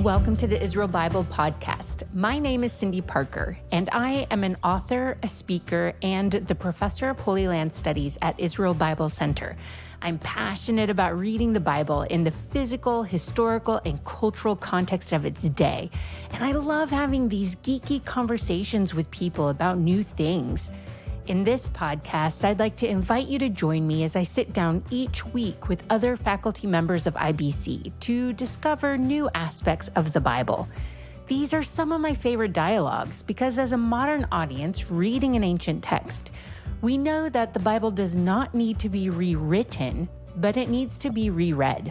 Welcome to the Israel Bible Podcast. My name is Cindy Parker, and I am an author, a speaker, and the professor of Holy Land Studies at Israel Bible Center. I'm passionate about reading the Bible in the physical, historical, and cultural context of its day. And I love having these geeky conversations with people about new things. In this podcast, I'd like to invite you to join me as I sit down each week with other faculty members of IBC to discover new aspects of the Bible. These are some of my favorite dialogues because as a modern audience reading an ancient text, we know that the Bible does not need to be rewritten, but it needs to be reread.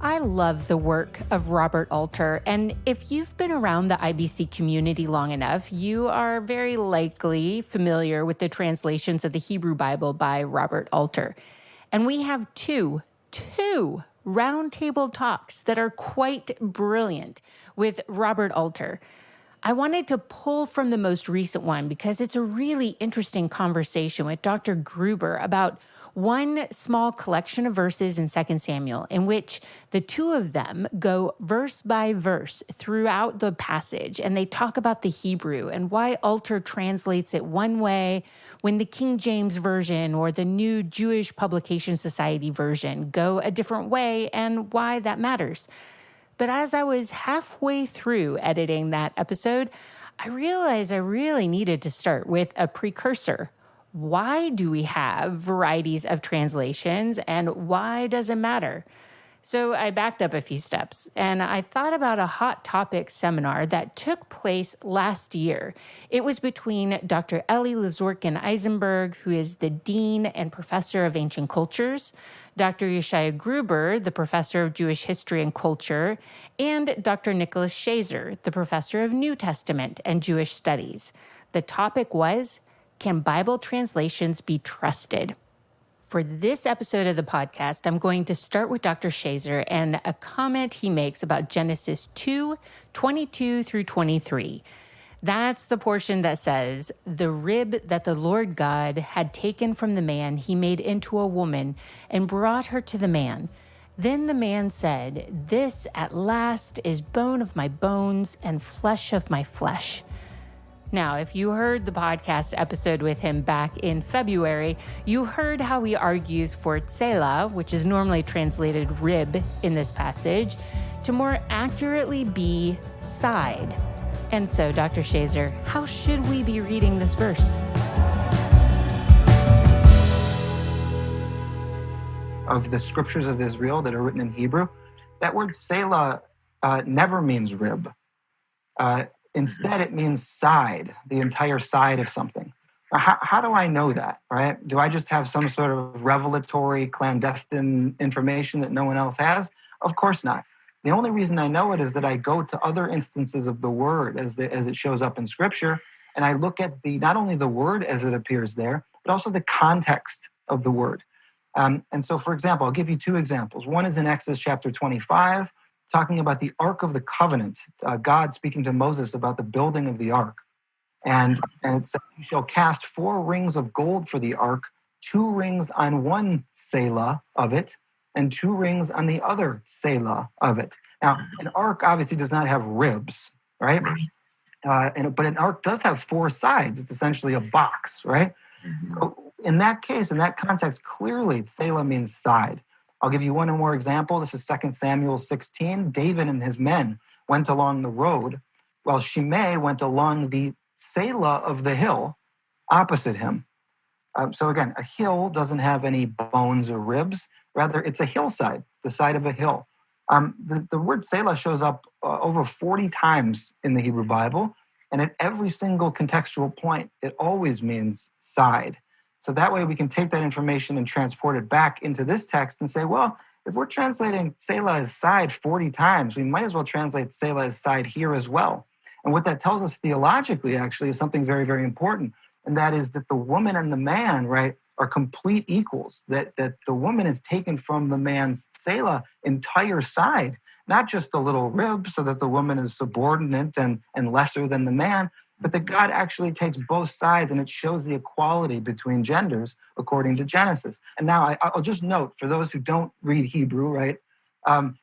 I love the work of Robert Alter, and if you've been around the IBC community long enough, you are very likely familiar with the translations of the Hebrew Bible by Robert Alter. And we have two roundtable talks that are quite brilliant with Robert Alter. I wanted to pull from the most recent one because it's a really interesting conversation with Dr. Gruber about one small collection of verses in 2 Samuel in which the two of them go verse by verse throughout the passage, and they talk about the Hebrew and why Alter translates it one way when the King James Version or the New Jewish Publication Society version go a different way and why that matters. But as I was halfway through editing that episode, I realized I really needed to start with a precursor. Why do we have varieties of translations, and why does it matter? So I backed up a few steps, and I thought about a hot topic seminar that took place last year. It was between Dr. Eli Lazorkin-Eisenberg, who is the Dean and Professor of Ancient Cultures, Dr. Yeshaya Gruber, the Professor of Jewish History and Culture, and Dr. Nicholas Schaser, the Professor of New Testament and Jewish Studies. The topic was, can Bible translations be trusted? For this episode of the podcast, I'm going to start with Dr. Schaser and a comment he makes about Genesis 2:22 through 23. That's the portion that says, the rib that the Lord God had taken from the man, he made into a woman and brought her to the man. Then the man said, this at last is bone of my bones and flesh of my flesh. Now, if you heard the podcast episode with him back in February, you heard how he argues for tsela, which is normally translated rib in this passage, to more accurately be side. And so, Dr. Schaser, how should we be reading this verse? Of the scriptures of Israel that are written in Hebrew, that word tsela never means rib. Instead, it means side, the entire side of something. How do I know that, right? Do I just have some sort of revelatory, clandestine information that no one else has? Of course not. The only reason I know it is that I go to other instances of the word as it shows up in Scripture, and I look at not only the word as it appears there, but also the context of the word. And so, for example, I'll give you two examples. One is in Exodus chapter 25, talking about the Ark of the Covenant, God speaking to Moses about the building of the Ark. And it says, you shall cast 4 rings of gold for the Ark, 2 rings on one selah of it, and 2 rings on the other selah of it. Now, an Ark obviously does not have ribs, right? But an Ark does have 4 sides. It's essentially a box, right? So in that case, in that context, clearly selah means side. I'll give you one more example. This is 2 Samuel 16. David and his men went along the road, while Shimei went along the selah of the hill opposite him. So again, a hill doesn't have any bones or ribs. Rather, it's a hillside, the side of a hill. The word selah shows up over 40 times in the Hebrew Bible, and at every single contextual point, it always means side. So that way we can take that information and transport it back into this text and say, well, if we're translating selah as side 40 times, we might as well translate selah as side here as well. And what that tells us theologically, actually, is something very, very important. And that is that the woman and the man, right, are complete equals, that the woman is taken from the man's selah entire side, not just a little rib so that the woman is subordinate and lesser than the man, but that God actually takes both sides and it shows the equality between genders according to Genesis. And now I'll just note, for those who don't read Hebrew, right,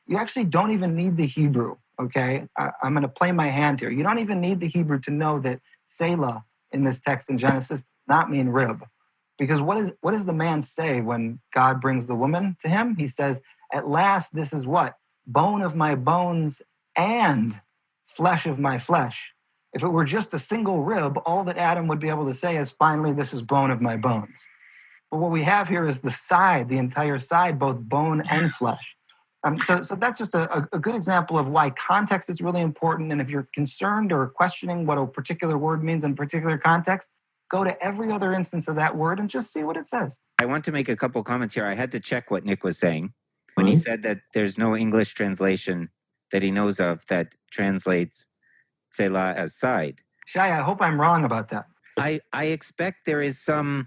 you actually don't even need the Hebrew okay? I'm going to play my hand here. You don't even need the Hebrew to know that Selah in this text in Genesis does not mean rib. Because what does the man say when God brings the woman to him? He says, at last, this is what? Bone of my bones and flesh of my flesh. If it were just a single rib, all that Adam would be able to say is, finally, this is bone of my bones. But what we have here is the side, the entire side, both bone and flesh. So that's just a good example of why context is really important. And if you're concerned or questioning what a particular word means in a particular context, go to every other instance of that word and just see what it says. I want to make a couple comments here. I had to check what Nick was saying when he said that there's no English translation that he knows of that translates Selah as side. Shai, I hope I'm wrong about that. I expect there is some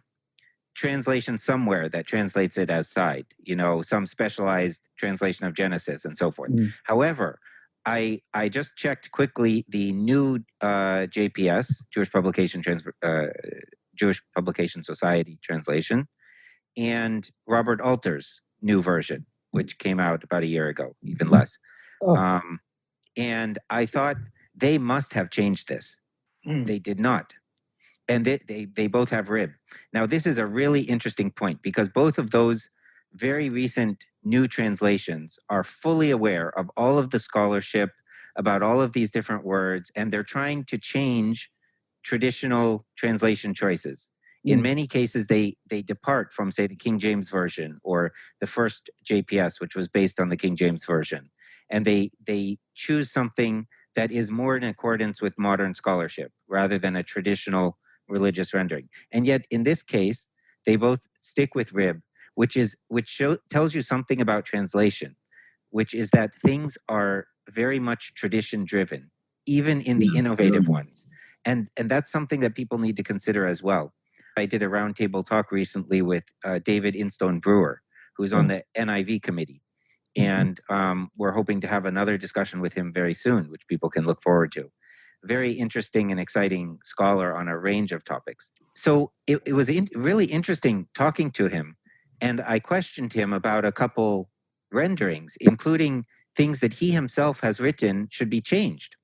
translation somewhere that translates it as side, some specialized translation of Genesis and so forth. However, I just checked quickly the new JPS, Jewish Publication Society translation, and Robert Alter's new version, which came out about a year ago, even less. And I thought they must have changed this. They did not. And they both have rib. Now, this is a really interesting point because both of those very recent new translations are fully aware of all of the scholarship about all of these different words, and they're trying to change traditional translation choices. In many cases, they depart from, say, the King James Version or the first JPS, which was based on the King James Version. And they choose something that is more in accordance with modern scholarship rather than a traditional religious rendering. And yet, in this case, they both stick with rib, which tells you something about translation, which is that things are very much tradition-driven, even in the innovative ones. And that's something that people need to consider as well. I did a roundtable talk recently with David Instone Brewer, who's on the NIV committee. And we're hoping to have another discussion with him very soon, which people can look forward to. Very interesting and exciting scholar on a range of topics. So it was really interesting talking to him. And I questioned him about a couple renderings, including things that he himself has written should be changed.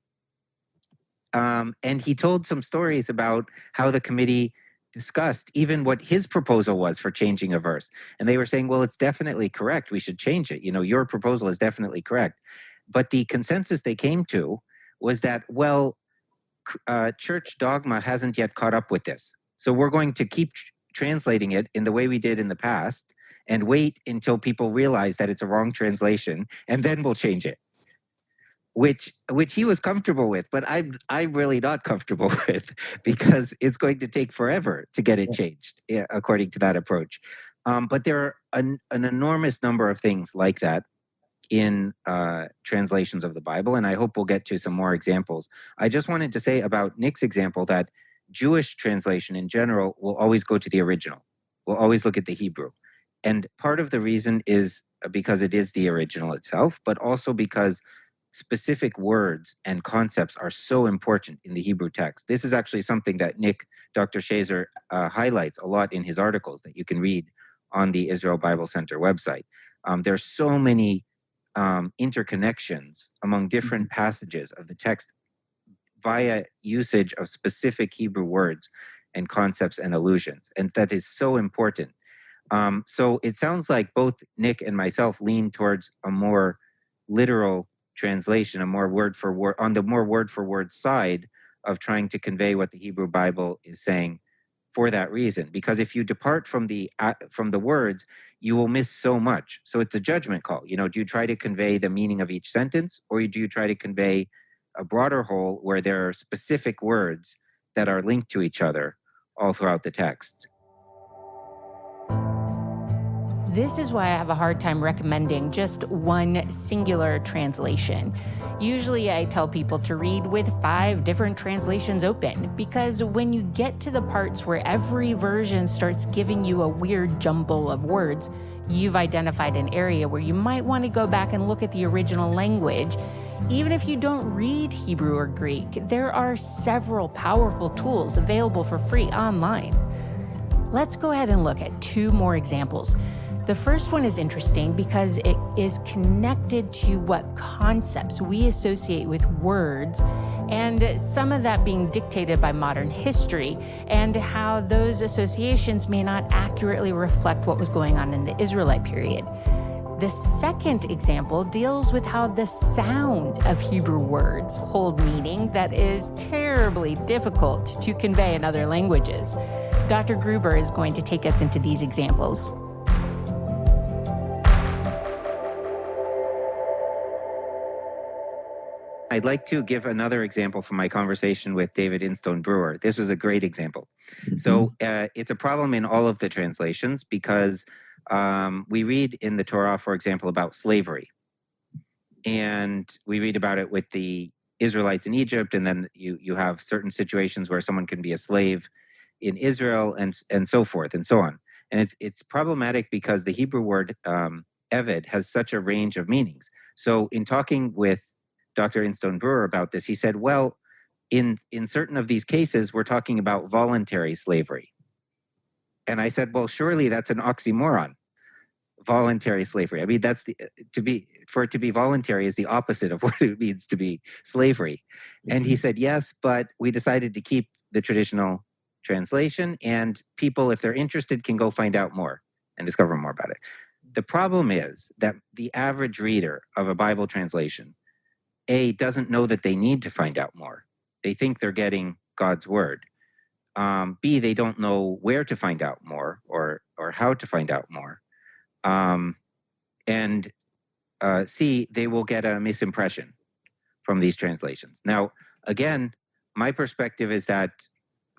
And he told some stories about how the committee discussed even what his proposal was for changing a verse. And they were saying, well, it's definitely correct. We should change it. Your proposal is definitely correct. But the consensus they came to was that, well, church dogma hasn't yet caught up with this. So we're going to keep translating it in the way we did in the past and wait until people realize that it's a wrong translation, and then we'll change it. Which he was comfortable with, but I'm really not comfortable with, because it's going to take forever to get it changed, according to that approach. But there are an enormous number of things like that in translations of the Bible, and I hope we'll get to some more examples. I just wanted to say about Nick's example that Jewish translation in general will always go to the original. We'll always look at the Hebrew. And part of the reason is because it is the original itself, but also because specific words and concepts are so important in the Hebrew text. This is actually something that Dr. Schaser highlights a lot in his articles that you can read on the Israel Bible Center website. There's so many interconnections among different passages of the text via usage of specific Hebrew words and concepts and allusions. And that is so important. So it sounds like both Nick and myself lean towards a more literal translation, a more word for word, on the more word for word side of trying to convey what the Hebrew Bible is saying for that reason. Because if you depart from the words, you will miss so much. So it's a judgment call. Do you try to convey the meaning of each sentence, or do you try to convey a broader whole where there are specific words that are linked to each other all throughout the text? This is why I have a hard time recommending just one singular translation. Usually I tell people to read with 5 different translations open, because when you get to the parts where every version starts giving you a weird jumble of words, you've identified an area where you might want to go back and look at the original language. Even if you don't read Hebrew or Greek, there are several powerful tools available for free online. Let's go ahead and look at two more examples. The first one is interesting because it is connected to what concepts we associate with words, and some of that being dictated by modern history, and how those associations may not accurately reflect what was going on in the Israelite period. The second example deals with how the sound of Hebrew words hold meaning that is terribly difficult to convey in other languages. Dr. Gruber is going to take us into these examples. I'd like to give another example from my conversation with David Instone Brewer. This was a great example. So it's a problem in all of the translations because we read in the Torah, for example, about slavery. And we read about it with the Israelites in Egypt, and then you have certain situations where someone can be a slave in Israel, and so forth and so on. And it's problematic because the Hebrew word eved has such a range of meanings. So in talking with Dr. Instone Brewer about this, he said, well, in certain of these cases, we're talking about voluntary slavery. And I said, well, surely that's an oxymoron. Voluntary slavery. I mean, for it to be voluntary is the opposite of what it means to be slavery. And he said, yes, but we decided to keep the traditional translation, and people, if they're interested, can go find out more and discover more about it. The problem is that the average reader of a Bible translation, A, doesn't know that they need to find out more. They think they're getting God's word. B, they don't know where to find out more or how to find out more. And C, they will get a misimpression from these translations. Now, again, my perspective is that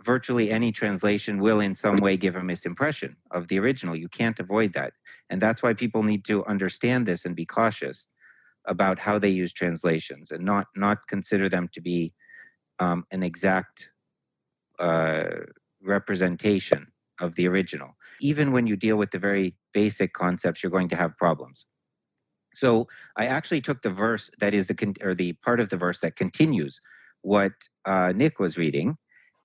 virtually any translation will in some way give a misimpression of the original. You can't avoid that. And that's why people need to understand this and be cautious about how they use translations and not consider them to be an exact representation of the original. Even when you deal with the very basic concepts, you're going to have problems. So I actually took the verse that is the part of the verse that continues what Nick was reading,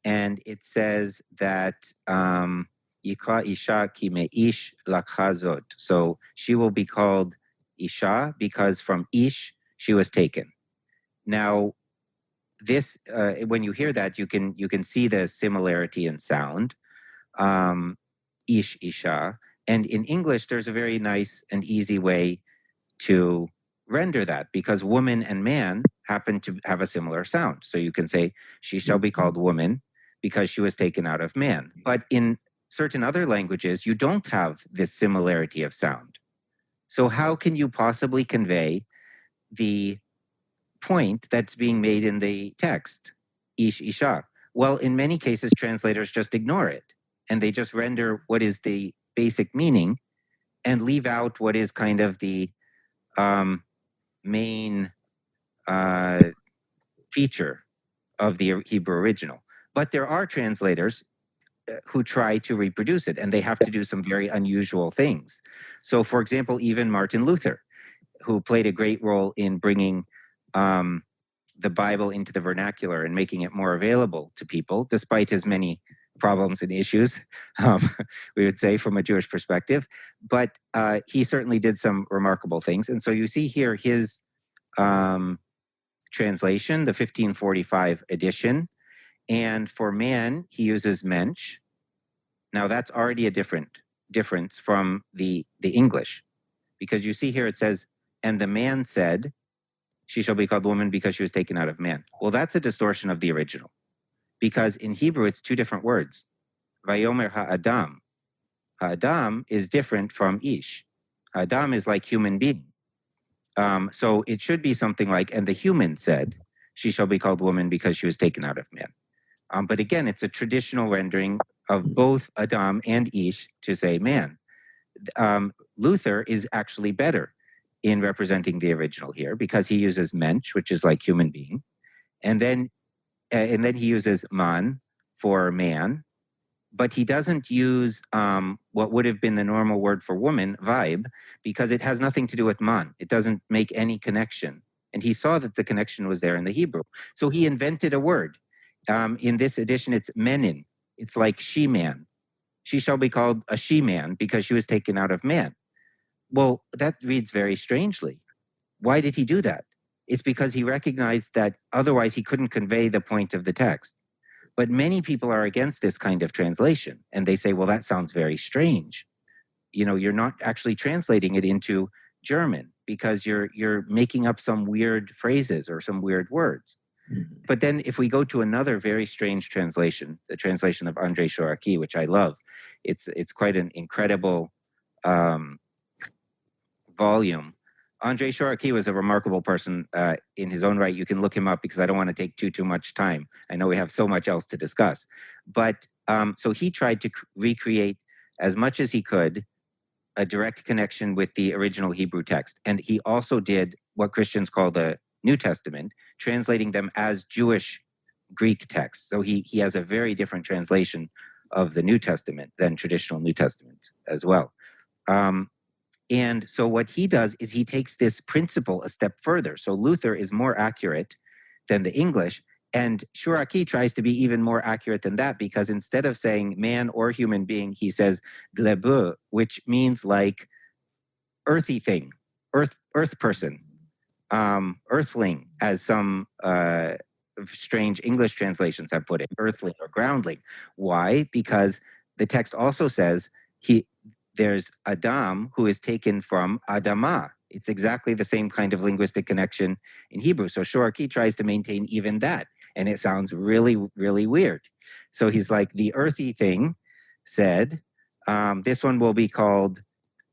and it says that Yikra Isha ki me'ish lakha zot. So she will be called Isha because from Ish she was taken. Now, this when you hear that, you can see the similarity in sound. Ish, Isha. And in English, there's a very nice and easy way to render that because woman and man happen to have a similar sound. So you can say, she shall be called woman because she was taken out of man. But in certain other languages, you don't have this similarity of sound. So how can you possibly convey the point that's being made in the text, Ish, Isha? Well, in many cases, translators just ignore it. And they just render what is the basic meaning and leave out what is kind of the main feature of the Hebrew original. But there are translators who try to reproduce it, and they have to do some very unusual things. So, for example, even Martin Luther, who played a great role in bringing the Bible into the vernacular and making it more available to people, despite his many problems and issues, we would say, from a Jewish perspective. But he certainly did some remarkable things. And so you see here his translation, the 1545 edition. And for man, he uses mensch. Now that's already a difference from the English. Because you see here it says, and the man said, she shall be called woman because she was taken out of man. Well, that's a distortion of the original. Because in Hebrew, it's two different words. Vayomer ha'adam. Ha'adam is different from ish. Ha'adam is like human being. So it should be something like, and the human said, she shall be called woman because she was taken out of man. But again, it's a traditional rendering of both Adam and Ish to say man. Luther is actually better in representing the original here because he uses mensch, which is like human being. And then he uses man for man, but he doesn't use what would have been the normal word for woman, vibe, because it has nothing to do with man. It doesn't make any connection. And he saw that the connection was there in the Hebrew. So he invented a word. In this edition, it's menin. It's like she-man. she shall be called a she-man because she was taken out of man. Well, that reads very strangely. Why did he do that? It's because he recognized that otherwise he couldn't convey the point of the text. But many people are against this kind of translation, and they say, well, that sounds very strange. You're not actually translating it into German because you're making up some weird phrases or some weird words. But then if we go to another very strange translation, the translation of Andrei Shoraki, which I love, it's quite an incredible volume. Andrei Shoraki was a remarkable person in his own right. You can look him up because I don't want to take too much time. I know we have so much else to discuss. But so he tried to recreate as much as he could a direct connection with the original Hebrew text. And he also did what Christians call the New Testament, translating them as Jewish Greek texts. So he has a very different translation of the New Testament than traditional New Testament as well. And so what he does is he takes this principle a step further. So Luther is more accurate than the English, and Shoraki tries to be even more accurate than that, because instead of saying man or human being, he says glebe, which means like earthy thing, earth person, earthling, as some strange English translations have put it, earthling or groundling. Why? Because the text also says there's Adam who is taken from Adamah. It's exactly the same kind of linguistic connection in Hebrew. So Shoraki tries to maintain even that, and it sounds really, really weird. So he's like, the earthy thing said, this one will be called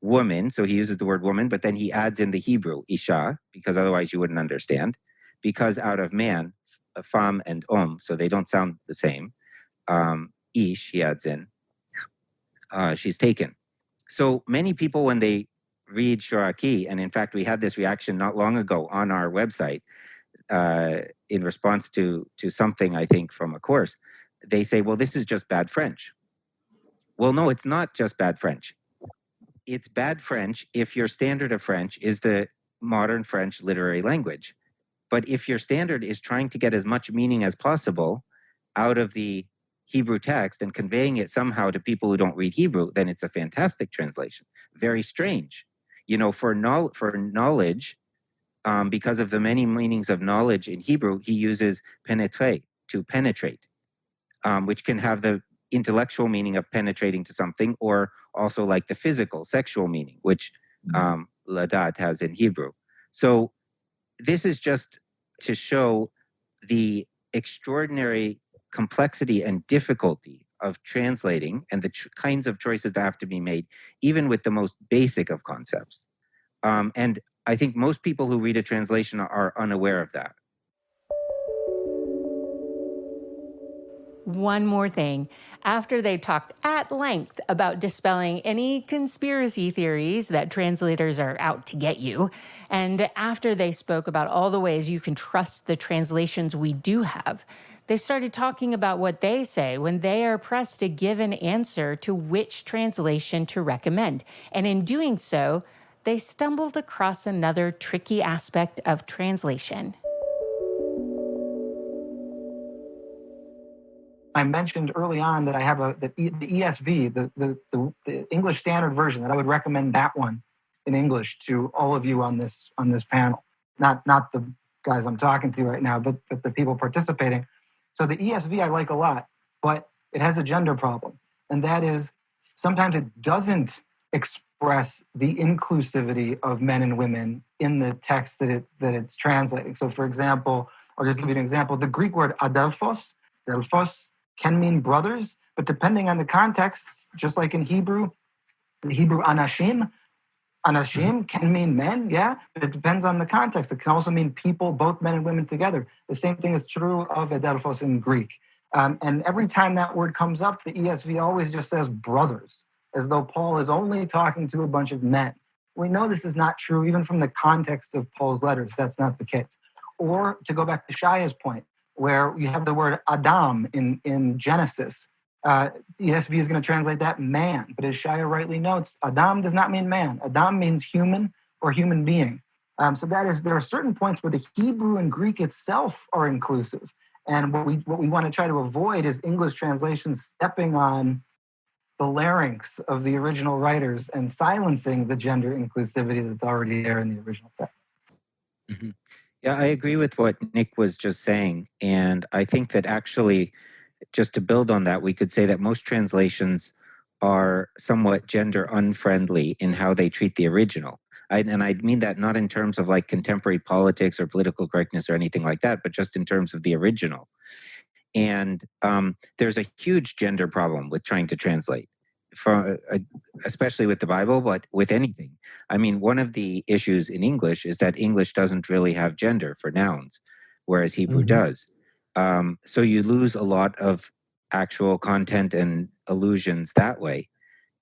woman. So he uses the word woman, but then he adds in the Hebrew, isha, because otherwise you wouldn't understand. Because out of man, fam and so they don't sound the same. Ish, he adds in, she's taken. So many people, when they read Shoraki, and in fact, we had this reaction not long ago on our website in response to something, I think, from a course, they say, well, this is just bad French. Well, no, it's not just bad French. It's bad French if your standard of French is the modern French literary language. But if your standard is trying to get as much meaning as possible out of the Hebrew text and conveying it somehow to people who don't read Hebrew, then it's a fantastic translation. Very strange. For knowledge, because of the many meanings of knowledge in Hebrew, he uses pénétrer, to penetrate, which can have the intellectual meaning of penetrating to something, or also like the physical, sexual meaning, which ladat has in Hebrew. So this is just to show the extraordinary complexity and difficulty of translating and the kinds of choices that have to be made, even with the most basic of concepts. And I think most people who read a translation are unaware of that. One more thing. After they talked at length about dispelling any conspiracy theories that translators are out to get you, and after they spoke about all the ways you can trust the translations we do have, they started talking about what they say when they are pressed to give an answer to which translation to recommend. And in doing so, they stumbled across another tricky aspect of translation. I mentioned early on that I have the ESV, the English Standard Version, that I would recommend that one in English to all of you on this panel. Not the guys I'm talking to right now, but the people participating. So the ESV I like a lot, but it has a gender problem, and that is sometimes it doesn't express the inclusivity of men and women in the text that it's translating. So, for example, I'll just give you an example. The Greek word adelphos can mean brothers, but depending on the context, just like in Hebrew, the Hebrew anashim can mean men, yeah, but it depends on the context. It can also mean people, both men and women together. The same thing is true of adelphos in Greek. And every time that word comes up, the ESV always just says brothers, as though Paul is only talking to a bunch of men. We know this is not true, even from the context of Paul's letters. That's not the case. Or to go back to Shaya's point, where you have the word Adam in Genesis. ESV is going to translate that man, but as Shaya rightly notes, Adam does not mean man. Adam means human or human being. So there are certain points where the Hebrew and Greek itself are inclusive, and what we want to try to avoid is English translations stepping on the larynx of the original writers and silencing the gender inclusivity that's already there in the original text. Mhm. Yeah, I agree with what Nick was just saying. And I think that actually, just to build on that, we could say that most translations are somewhat gender unfriendly in how they treat the original. And I mean that not in terms of like contemporary politics or political correctness or anything like that, but just in terms of the original. And there's a huge gender problem with trying to translate, especially with the Bible, but with anything. I mean, one of the issues in English is that English doesn't really have gender for nouns, whereas Hebrew does. So you lose a lot of actual content and allusions that way.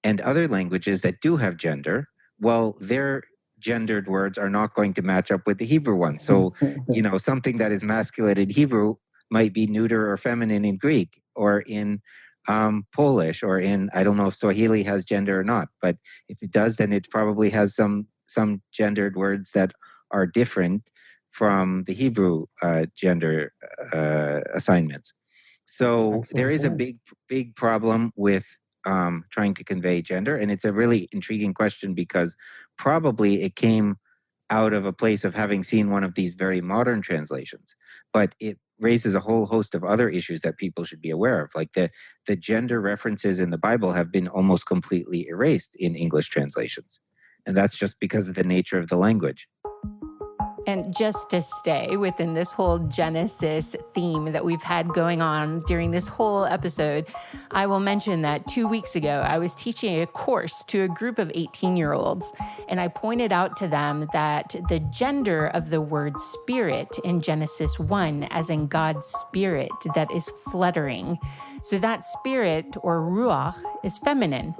And other languages that do have gender, well, their gendered words are not going to match up with the Hebrew ones. So, something that is masculine in Hebrew might be neuter or feminine in Greek or in Polish or in, I don't know if Swahili has gender or not, but if it does, then it probably has some gendered words that are different from the Hebrew gender assignments. So there is a big problem with trying to convey gender. And it's a really intriguing question because probably it came out of a place of having seen one of these very modern translations, but it raises a whole host of other issues that people should be aware of. Like the gender references in the Bible have been almost completely erased in English translations. And that's just because of the nature of the language. And just to stay within this whole Genesis theme that we've had going on during this whole episode, I will mention that 2 weeks ago, I was teaching a course to a group of 18-year-olds, and I pointed out to them that the gender of the word spirit in Genesis 1, as in God's spirit that is fluttering. So that spirit, or ruach, is feminine.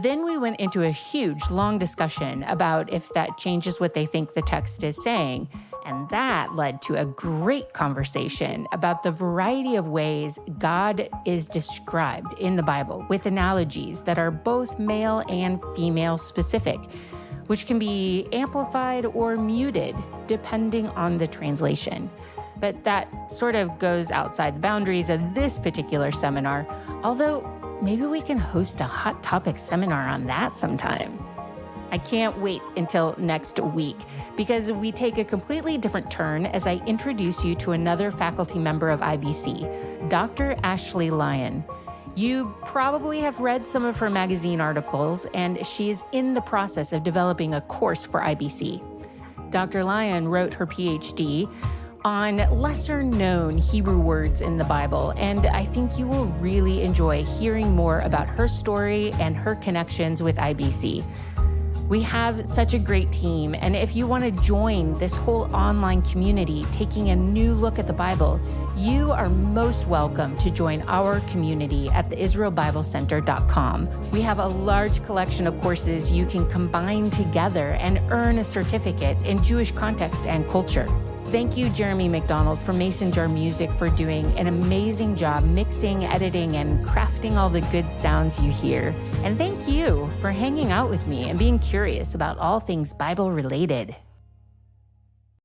Then we went into a huge, long discussion about if that changes what they think the text is saying. And that led to a great conversation about the variety of ways God is described in the Bible with analogies that are both male and female specific, which can be amplified or muted depending on the translation. But that sort of goes outside the boundaries of this particular seminar, although maybe we can host a hot topic seminar on that sometime. I can't wait until next week because we take a completely different turn as I introduce you to another faculty member of IBC, Dr. Ashley Lyon. You probably have read some of her magazine articles, and she is in the process of developing a course for IBC. Dr. Lyon wrote her PhD on lesser-known Hebrew words in the Bible, and I think you will really enjoy hearing more about her story and her connections with IBC. We have such a great team, and if you want to join this whole online community taking a new look at the Bible, you are most welcome to join our community at theisraelbiblecenter.com. We have a large collection of courses you can combine together and earn a certificate in Jewish context and culture. Thank you, Jeremy McDonald from Mason Jar Music, for doing an amazing job mixing, editing, and crafting all the good sounds you hear. And thank you for hanging out with me and being curious about all things Bible related.